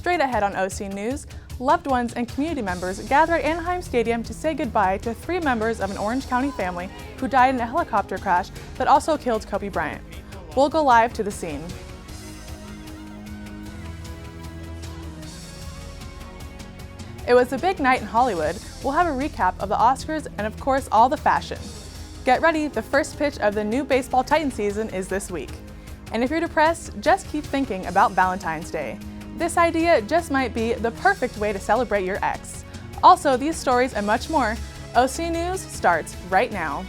Straight ahead on OC News, loved ones and community members gather at Anaheim Stadium to say goodbye to 3 members of an Orange County family who died in a helicopter crash that also killed Kobe Bryant. We'll go live to the scene. It was a big night in Hollywood. We'll have a recap of the Oscars and, of course, all the fashion. Get ready, the first pitch of the new baseball Titan season is this week. And if you're depressed, just keep thinking about Valentine's Day. This idea just might be the perfect way to celebrate your ex. Also, these stories and much more, OC News starts right now.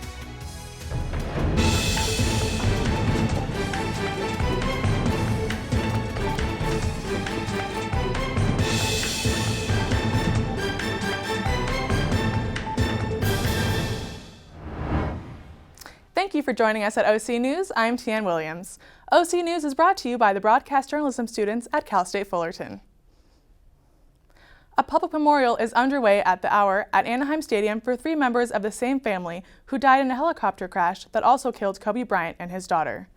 Thank you for joining us at OC News. I'm Tian Williams. OC News is brought to you by the broadcast journalism students at Cal State Fullerton. A public memorial is underway at the hour at Anaheim Stadium for 3 members of the same family who died in a helicopter crash that also killed Kobe Bryant and his daughter.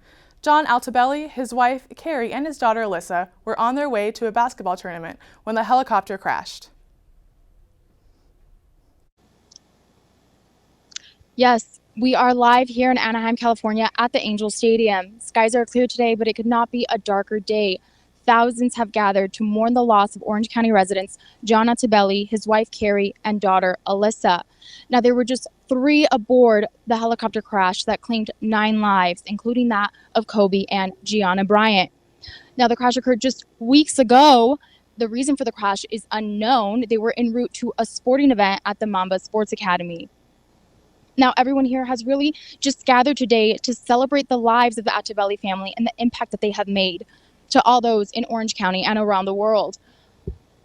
John Altobelli, his wife Carrie, and his daughter Alyssa were on their way to a basketball tournament when the helicopter crashed. Yes. We are live here in Anaheim, California at the Angel Stadium. Skies are clear today, but it could not be a darker day. Thousands have gathered to mourn the loss of Orange County residents John Altobelli, his wife Carrie, and daughter Alyssa. Now, there were just 3 aboard the helicopter crash that claimed 9 lives, including that of Kobe and Gianna Bryant. Now, the crash occurred just weeks ago. The reason for the crash is unknown. They were en route to a sporting event at the Mamba Sports Academy. Now, everyone here has really just gathered today to celebrate the lives of the Altobelli family and the impact that they have made to all those in Orange County and around the world.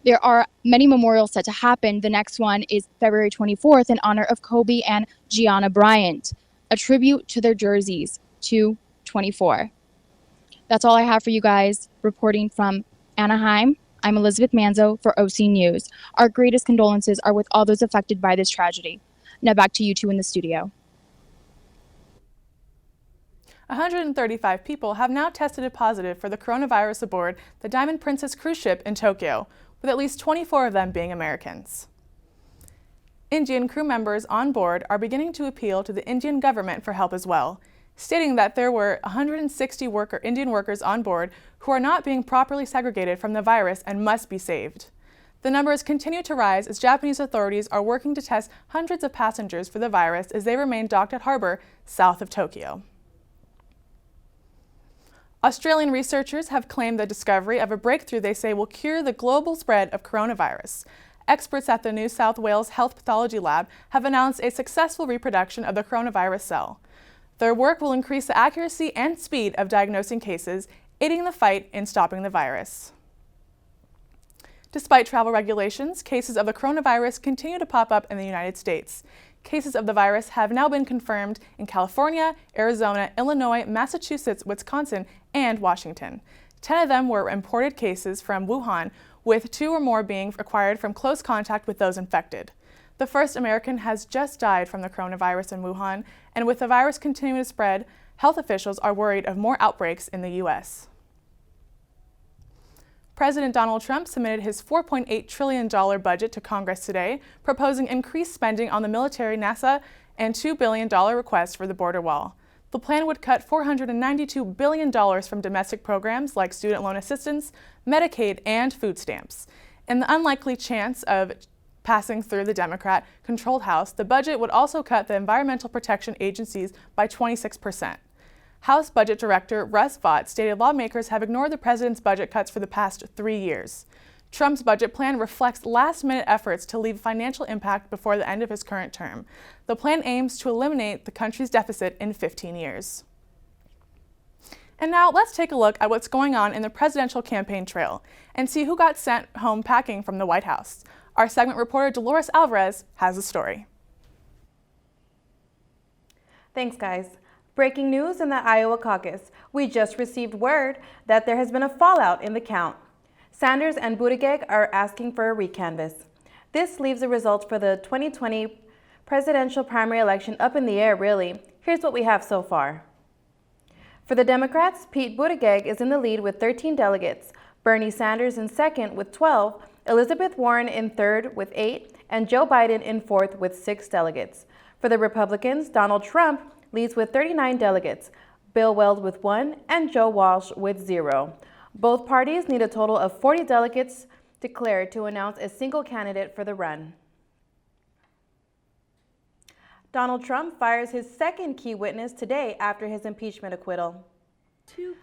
There are many memorials set to happen. The next one is February 24th in honor of Kobe and Gianna Bryant, a tribute to their jerseys, 2/24. That's all I have for you guys. Reporting from Anaheim, I'm Elizabeth Manzo for OC News. Our greatest condolences are with all those affected by this tragedy. Now back to you two in the studio. 135 people have now tested positive for the coronavirus aboard the Diamond Princess cruise ship in Tokyo, with at least 24 of them being Americans. Indian crew members on board are beginning to appeal to the Indian government for help as well, stating that there were 160 Indian workers on board who are not being properly segregated from the virus and must be saved. The numbers continue to rise as Japanese authorities are working to test hundreds of passengers for the virus as they remain docked at harbor south of Tokyo. Australian researchers have claimed the discovery of a breakthrough they say will cure the global spread of coronavirus. Experts at the New South Wales Health Pathology Lab have announced a successful reproduction of the coronavirus cell. Their work will increase the accuracy and speed of diagnosing cases, aiding the fight in stopping the virus. Despite travel regulations, cases of the coronavirus continue to pop up in the United States. Cases of the virus have now been confirmed in California, Arizona, Illinois, Massachusetts, Wisconsin, and Washington. 10 of them were imported cases from Wuhan, with 2 or more being acquired from close contact with those infected. The first American has just died from the coronavirus in Wuhan, and with the virus continuing to spread, health officials are worried of more outbreaks in the U.S. President Donald Trump submitted his $4.8 trillion budget to Congress today, proposing increased spending on the military, NASA, and $2 billion request for the border wall. The plan would cut $492 billion from domestic programs like student loan assistance, Medicaid, and food stamps. In the unlikely chance of passing through the Democrat-controlled House, the budget would also cut the Environmental Protection Agencies by 26%. House Budget Director Russ Vought stated lawmakers have ignored the president's budget cuts for the past 3 years. Trump's budget plan reflects last-minute efforts to leave financial impact before the end of his current term. The plan aims to eliminate the country's deficit in 15 years. And now let's take a look at what's going on in the presidential campaign trail and see who got sent home packing from the White House. Our segment reporter Dolores Alvarez has the story. Thanks, guys. Breaking news in the Iowa caucus. We just received word that there has been a fallout in the count. Sanders and Buttigieg are asking for a recanvass. This leaves the results for the 2020 presidential primary election up in the air, really. Here's what we have so far. For the Democrats, Pete Buttigieg is in the lead with 13 delegates. Bernie Sanders in second with 12, Elizabeth Warren in third with 8, and Joe Biden in fourth with 6 delegates. For the Republicans, Donald Trump leads with 39 delegates, Bill Weld with 1, and Joe Walsh with 0. Both parties need a total of 40 delegates declared to announce a single candidate for the run. Donald Trump fires his second key witness today after his impeachment acquittal.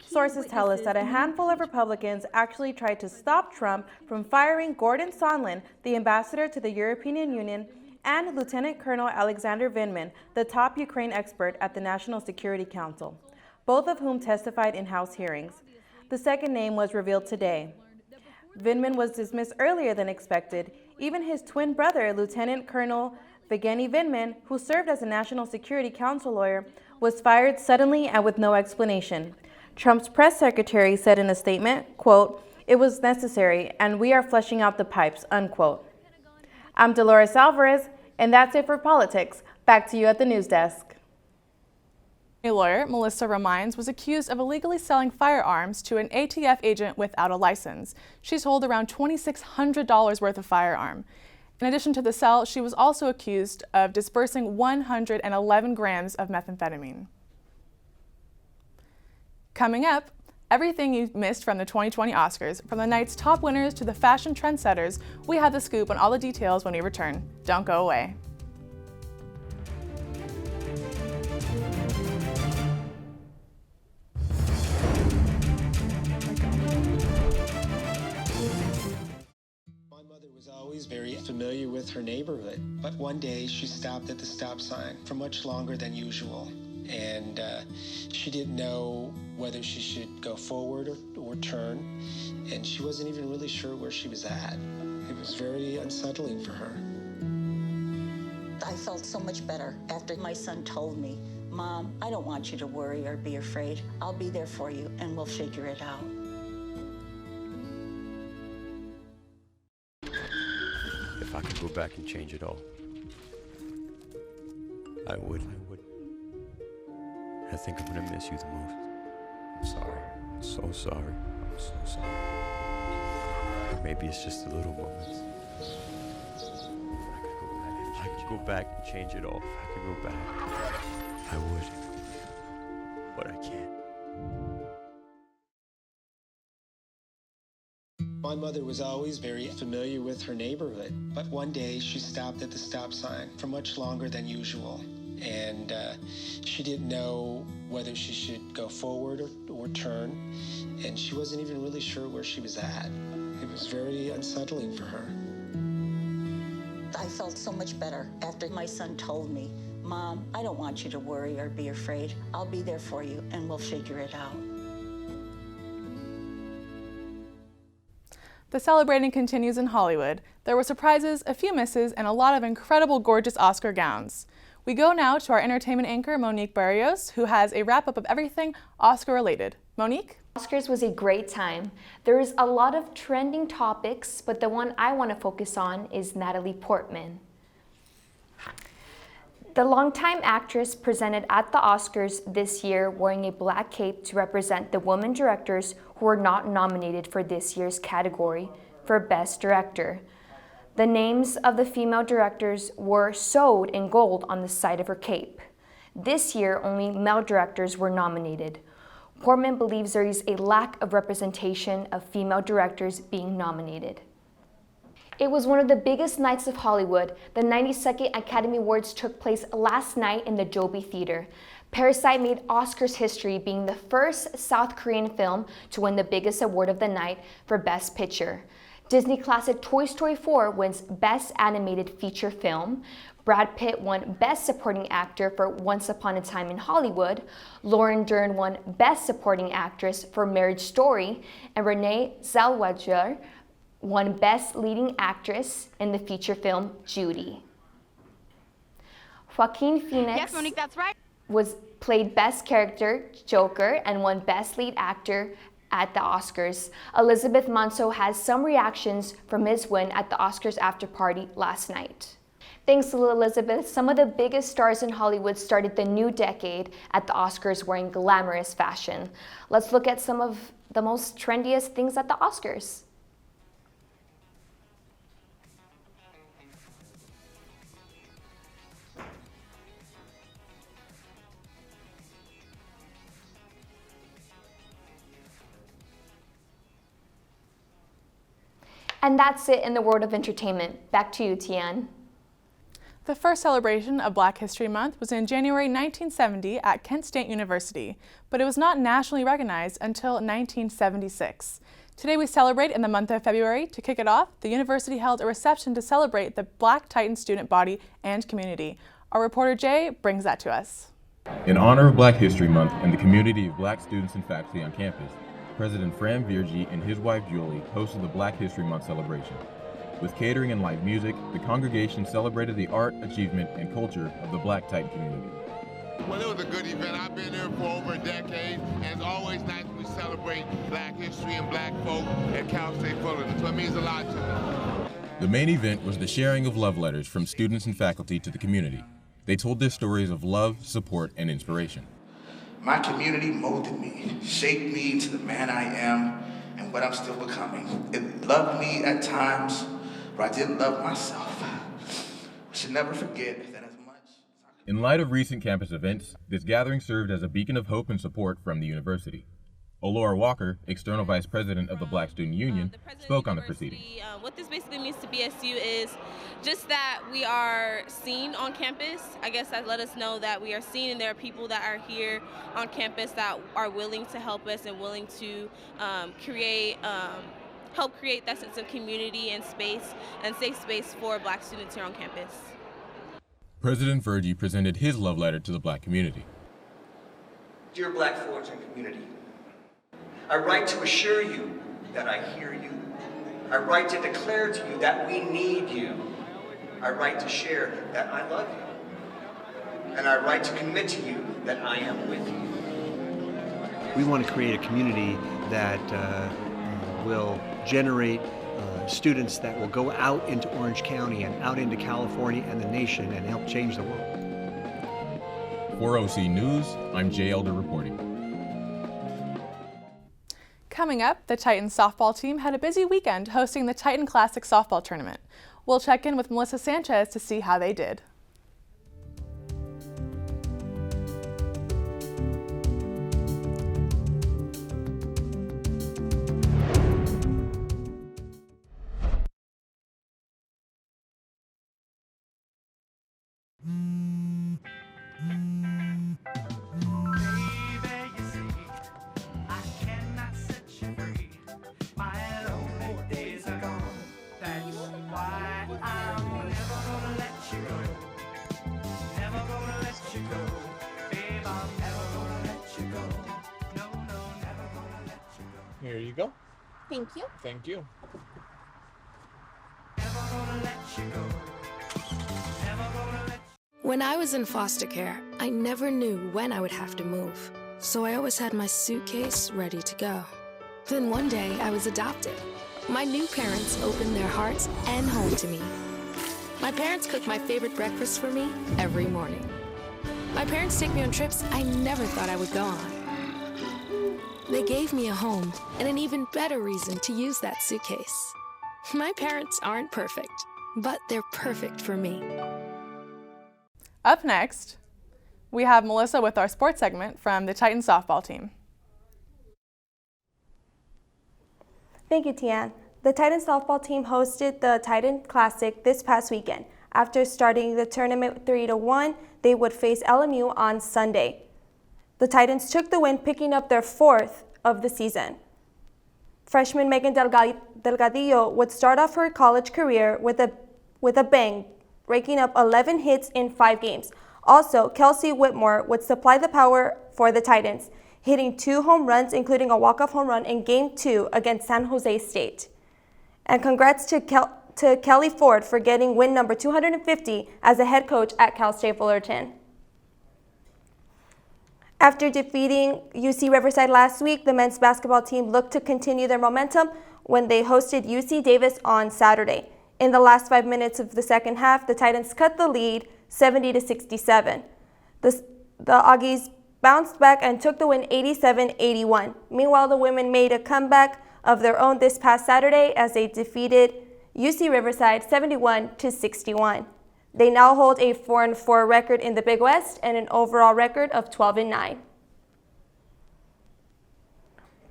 Sources tell us that a handful of Republicans actually tried to stop Trump from firing Gordon Sondland, the ambassador to the European Union, and Lieutenant Colonel Alexander Vindman, the top Ukraine expert at the National Security Council, both of whom testified in House hearings. The second name was revealed today. Vindman was dismissed earlier than expected. Even his twin brother, Lieutenant Colonel Evgeny Vindman, who served as a National Security Council lawyer, was fired suddenly and with no explanation. Trump's press secretary said in a statement, quote, "It was necessary and we are fleshing out the pipes," unquote. I'm Dolores Alvarez, and that's it for politics. Back to you at the news desk. A lawyer, Melissa Romines, was accused of illegally selling firearms to an ATF agent without a license. She sold around $2,600 worth of firearm. In addition to the sale, she was also accused of dispersing 111 grams of methamphetamine. Coming up, everything you missed from the 2020 Oscars, from the night's top winners to the fashion trendsetters, we have the scoop on all the details when we return. Don't go away. My mother was always very familiar with her neighborhood, but one day she stopped at the stop sign for much longer than usual. And she didn't know whether she should go forward or turn, and she wasn't even really sure where she was at. It was very unsettling for her. I felt so much better after my son told me, "Mom, I don't want you to worry or be afraid. I'll be there for you and we'll figure it out." If I could go back and change it all, I would. I think I'm gonna miss you the most. I'm sorry. I'm so sorry. I'm so sorry. Maybe it's just the little moments. If I could go back and change it all, if I could go back, I would. But I can't. My mother was always very familiar with her neighborhood, but one day she stopped at the stop sign for much longer than usual. And she didn't know whether she should go forward or turn, and she wasn't even really sure where she was at. It was very unsettling for her. I felt so much better after my son told me, "Mom, I don't want you to worry or be afraid. I'll be there for you and we'll figure it out." The celebrating continues in Hollywood. There were surprises, a few misses, and a lot of incredible gorgeous Oscar gowns. We go now to our entertainment anchor, Monique Barrios, who has a wrap-up of everything Oscar-related. Monique? Oscars was a great time. There is a lot of trending topics, but the one I want to focus on is Natalie Portman. The longtime actress presented at the Oscars this year wearing a black cape to represent the women directors who were not nominated for this year's category for Best Director. The names of the female directors were sewed in gold on the side of her cape. This year, only male directors were nominated. Portman believes there is a lack of representation of female directors being nominated. It was one of the biggest nights of Hollywood. The 92nd Academy Awards took place last night in the Dolby Theater. Parasite made Oscars history, being the first South Korean film to win the biggest award of the night for Best Picture. Disney classic Toy Story 4 wins Best Animated Feature Film. Brad Pitt won Best Supporting Actor for Once Upon a Time in Hollywood. Lauren Dern won Best Supporting Actress for Marriage Story. And Renee Zellweger won Best Leading Actress in the feature film Judy. Joaquin Phoenix Yes, Monique, that's right. played Best Character, Joker, and won Best Lead Actor at the Oscars. Elizabeth Manso has some reactions from his win at the Oscars after party last night. Thanks, Elizabeth. Some of the biggest stars in Hollywood started the new decade at the Oscars wearing glamorous fashion. Let's look at some of the most trendiest things at the Oscars. And that's it in the world of entertainment. Back to you, Tian. The first celebration of Black History Month was in January 1970 at Kent State University, but it was not nationally recognized until 1976. Today we celebrate in the month of February. To kick it off, the university held a reception to celebrate the Black Titan student body and community. Our reporter Jay brings that to us. In honor of Black History Month and the community of Black students and faculty on campus, President Fran Virgie and his wife Julie hosted the Black History Month celebration. With catering and live music, the congregation celebrated the art, achievement, and culture of the Black Titan community. Well, it was a good event. I've been here for over a decade, and it's always nice when we celebrate Black history and Black folk at Cal State Fullerton, so it means a lot to me. The main event was the sharing of love letters from students and faculty to the community. They told their stories of love, support, and inspiration. My community molded me, shaped me into the man I am and what I'm still becoming. It loved me at times, but I didn't love myself. We should never forget that as much. In light of recent campus events, this gathering served as a beacon of hope and support from the university. Olora Walker, External Vice President of the Black Student Union, spoke on the proceeding. What this basically means to BSU is just that we are seen on campus. I guess that let us know that we are seen, and there are people that are here on campus that are willing to help us and willing to help create that sense of community and space and safe space for Black students here on campus. President Virgie presented his love letter to the Black community. Dear Black Fullerton community, I write to assure you that I hear you. I write to declare to you that we need you. I write to share that I love you. And I write to commit to you that I am with you. We want to create a community that will generate students that will go out into Orange County and out into California and the nation and help change the world. For OC News, I'm Jay Elder reporting. Coming up, the Titans softball team had a busy weekend hosting the Titan Classic softball tournament. We'll check in with Melissa Sanchez to see how they did. Here you go. Thank you. Thank you. When I was in foster care, I never knew when I would have to move. So I always had my suitcase ready to go. Then one day I was adopted. My new parents opened their hearts and home to me. My parents cook my favorite breakfast for me every morning. My parents take me on trips I never thought I would go on. They gave me a home and an even better reason to use that suitcase. My parents aren't perfect, but they're perfect for me. Up next, we have Melissa with our sports segment from the Titan softball team. Thank you, Tian. The Titan softball team hosted the Titan Classic this past weekend. After starting the tournament 3-1, they would face LMU on Sunday. The Titans took the win, picking up their 4th of the season. Freshman Megan Delgadillo would start off her college career with a bang, raking up 11 hits in 5 games. Also, Kelsey Whitmore would supply the power for the Titans, hitting 2 home runs, including a walk-off home run in Game 2 against San Jose State. And congrats to Kelly Ford for getting win number 250 as a head coach at Cal State Fullerton. After defeating UC Riverside last week, the men's basketball team looked to continue their momentum when they hosted UC Davis on Saturday. In the last 5 minutes of the second half, the Titans cut the lead 70-67. The Aggies bounced back and took the win 87-81. Meanwhile, the women made a comeback of their own this past Saturday as they defeated UC Riverside 71-61. They now hold a 4-4 record in the Big West and an overall record of 12-9.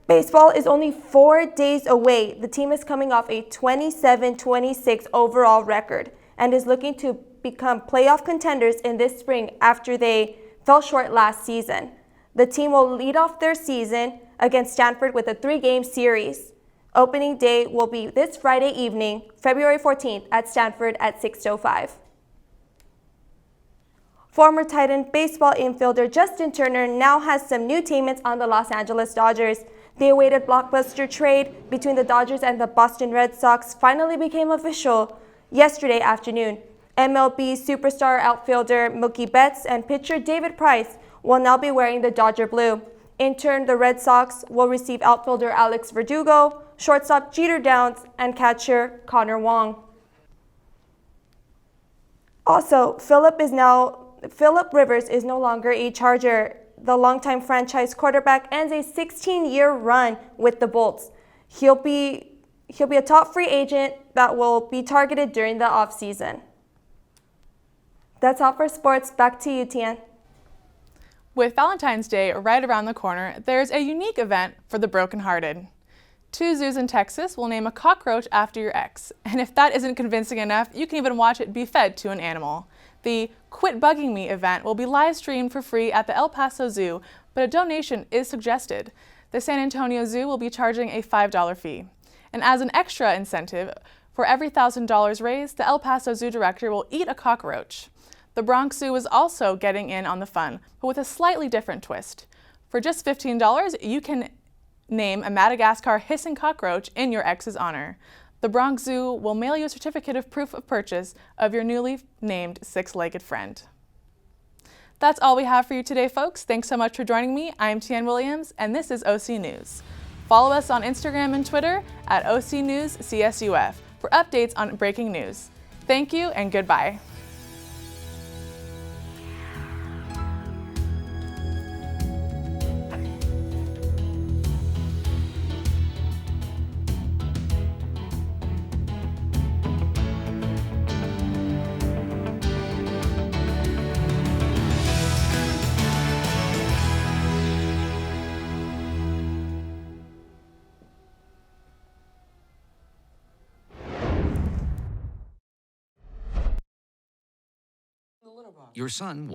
Baseball is only 4 days away. The team is coming off a 27-26 overall record and is looking to become playoff contenders in this spring after they fell short last season. The team will lead off their season against Stanford with a 3-game series. Opening day will be this Friday evening, February 14th at Stanford at 6:05. Former Titan baseball infielder Justin Turner now has some new teammates on the Los Angeles Dodgers. The awaited blockbuster trade between the Dodgers and the Boston Red Sox finally became official yesterday afternoon. MLB superstar outfielder Mookie Betts and pitcher David Price will now be wearing the Dodger blue. In turn, the Red Sox will receive outfielder Alex Verdugo, shortstop Jeter Downs, and catcher Connor Wong. Also, Philip Rivers is no longer a Charger. The longtime franchise quarterback ends a 16-year run with the Bolts. He'll be a top free agent that will be targeted during the offseason. That's all for sports. Back to you, Tian. With Valentine's Day right around the corner, there's a unique event for the brokenhearted. 2 zoos in Texas will name a cockroach after your ex. And if that isn't convincing enough, you can even watch it be fed to an animal. The Quit Bugging Me event will be live streamed for free at the El Paso Zoo, but a donation is suggested. The San Antonio Zoo will be charging a $5 fee. And as an extra incentive, for every $1,000 raised, the El Paso Zoo director will eat a cockroach. The Bronx Zoo is also getting in on the fun, but with a slightly different twist. For just $15, you can name a Madagascar hissing cockroach in your ex's honor. The Bronx Zoo will mail you a certificate of proof of purchase of your newly named six-legged friend. That's all we have for you today, folks. Thanks so much for joining me. I'm Tian Williams, and this is OC News. Follow us on Instagram and Twitter at OC News CSUF for updates on breaking news. Thank you and goodbye. Your son